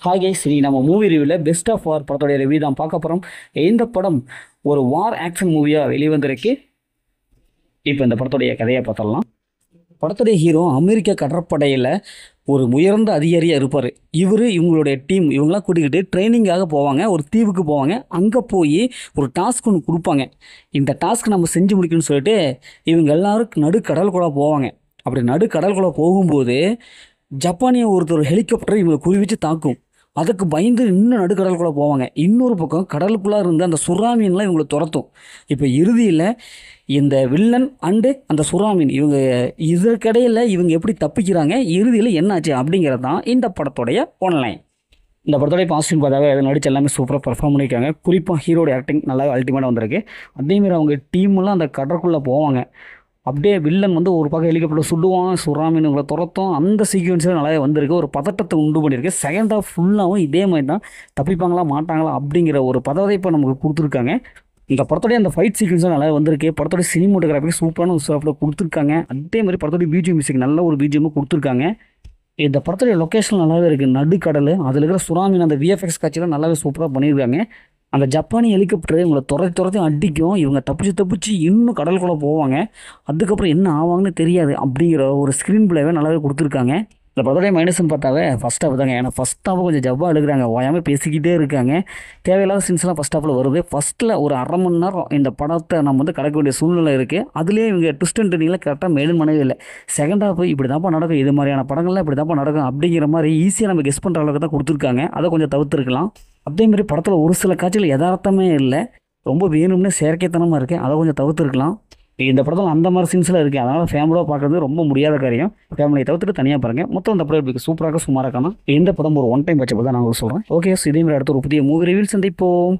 Hi guys, இன்னைக்கு நம்ம movie ரிவ்யூவில் பெஸ்ட் ஆஃப் வார் படத்தோடைய ரிவ்யூ தான் பார்க்க போகிறோம். இந்த படம் ஒரு வார் ஆக்ஷன் மூவியாக வெளிவந்திருக்கு. இப்போ இந்த படத்துடைய கதையை பார்த்தரலாம். படத்துடைய ஹீரோ அமெரிக்க கடற்படையில் ஒரு உயர்ந்த அதிகாரியாக இருப்பார். இவங்களுடைய டீம் இவங்களாம் கூட்டிக்கிட்டு ட்ரைனிங்காக போவாங்க. ஒரு தீவுக்கு போவாங்க. அங்கே போய் ஒரு டாஸ்க் ஒன்று கொடுப்பாங்க. இந்த டாஸ்க் நம்ம செஞ்சு முடிக்கணும்னு சொல்லிட்டு இவங்க எல்லாரும் நடுக்கடலுக்குள்ளே போவாங்க. அப்படி நடுக்கடலுக்குள்ளே போகும்போது ஜப்பானிய ஒருத்தர் ஹெலிகாப்டர் இவங்களை குறிவிச்சு தாக்கும். அதுக்கு பயந்து இன்னும் நடுக்கடலுக்குள்ளே போவாங்க. இன்னொரு பக்கம் கடலுக்குள்ளே இருந்து அந்த சுறாமீன்லாம் இவங்களை துரத்தும். இப்போ இறுதியில் இந்த வில்லன் அண்டு அந்த சுறாமீன் இவங்க இதற்கிடையில் இவங்க எப்படி தப்பிக்கிறாங்க, இறுதியில் என்னாச்சு அப்படிங்கிறது தான் இந்த படத்துடைய ஒன்லைன். இந்த படத்தோடைய பாசிட்டிவ் பார்த்தாவே அதை நடிச்சு எல்லாமே சூப்பராக பர்ஃபார்ம் பண்ணியிருக்காங்க. குறிப்பாக ஹீரோடைய ஆக்டிங் நல்லாவே அல்டிமேட்டாக வந்திருக்கு. அதேமாரி அவங்க டீமெல்லாம் அந்த கடற்குள்ளே போவாங்க. அப்படியே வில்லன் ஒரு பக்கம் ஹெலிகாப்டர் சுடுவான், சுறாமீன் உங்களை துரத்தும். அந்த சீக்வன்ஸில் நல்லாவே வந்திருக்கு. ஒரு பதட்டத்தை உண்டு பண்ணியிருக்கு. செகண்ட் ஹாஃப் ஃபுல்லாகவும் இதே மாதிரி தான், தப்பிப்பாங்களா மாட்டாங்களா அப்படிங்கிற ஒரு பதவதை இப்போ நமக்கு கொடுத்துருக்காங்க. இந்த படத்தோடைய அந்த ஃபைட் சீக்வன்ஸும் நல்லா வந்திருக்கு. படத்தோடைய சினிமோட்டோகிராஃபி சூப்பரான ஒரு சாஃப்டில் கொடுத்துருக்காங்க. அதே மாதிரி படத்தோடைய பிஜிஎம் மியூசிக் நல்ல ஒரு பிஜிஎம்மும் கொடுத்துருக்காங்க. இந்த படத்துடைய லொக்கேஷன் நல்லாவே இருக்குது. நடுக்கடல், அதில் இருக்கிற சுறாமீன் அந்த விஎஃப்எக்ஸ் காட்சியெலாம் நல்லாவே சூப்பராக பண்ணியிருக்காங்க. அந்த ஜப்பானி ஹெலிகாப்டர் இவங்களை துரத்தி அடிக்கும். இவங்க தப்பிச்சு இன்னும் கடலுக்குள்ளே போவாங்க. அதுக்கப்புறம் என்ன ஆவாங்கன்னு தெரியாது அப்படிங்கிற ஒரு ஸ்க்ரீன் பிளேவே நல்லாவே கொடுத்துருக்காங்க. இந்த படத்தோடைய மைனஸ்ன்னு பார்த்தாவே ஃபஸ்ட் ஹாஃப் தாங்க. ஏன்னா ஃபஸ்ட் ஹாஃப் கொஞ்சம் ஜவ்வா எழுதுறாங்க, ஓயாமல் பேசிக்கிட்டே இருக்காங்க. தேவையில்லாத சீன்ஸ்லாம் ஃபஸ்ட் ஹாஃபில் வருது. ஃபஸ்ட்டில் ஒரு அரை மணி நேரம் இந்த படத்தை நம்ம கடக்க வேண்டிய சூழ்நிலை இருக்குது. அதுலேயே இவங்க ட்விஸ்ட் அண்ட் டர்னிங்லாம் கரெக்டாக மெயின்டைன் பண்ணவே இல்லை. செகண்ட் ஹாஃப் இப்படி தான்ப்பா நடக்கும், இது மாதிரியான படங்கள்லாம் இப்படி தான்ப்பா நடக்கும் அப்படிங்கிற மாதிரி ஈஸியாக நம்ம கெஸ் பண்ணுற அளவுக்கு தான் கொடுத்துருக்காங்க. அதை கொஞ்சம் தவிர்த்துருக்கலாம். அதேமாதிரி படத்தில் ஒரு சில காட்சிகள் யதார்த்தமே இல்லை, ரொம்ப வேணும்னே செயற்கைத்தனமாக இருக்குது. அதை கொஞ்சம் தவிர்த்துருக்கலாம். இந்த படத்தில் அந்த மாதிரி சீன்ஸ்லாம் இருக்குது. அதனால் ஃபேமிலியாக பார்க்குறது ரொம்ப முடியாத காரியம். ஃபேமிலியை தவிர்த்துட்டு தனியாக பாருங்கள். மொத்தம் இந்த படம் எப்படி சூப்பராக சுமாராக. இந்த படம் ஒரு ஒன் டைம் வச்சப்போ தான் நான் சொல்கிறேன். ஓகே, இதே மாதிரி அடுத்த ஒரு புதிய மூவி ரிவ்யூ சந்திப்போம்.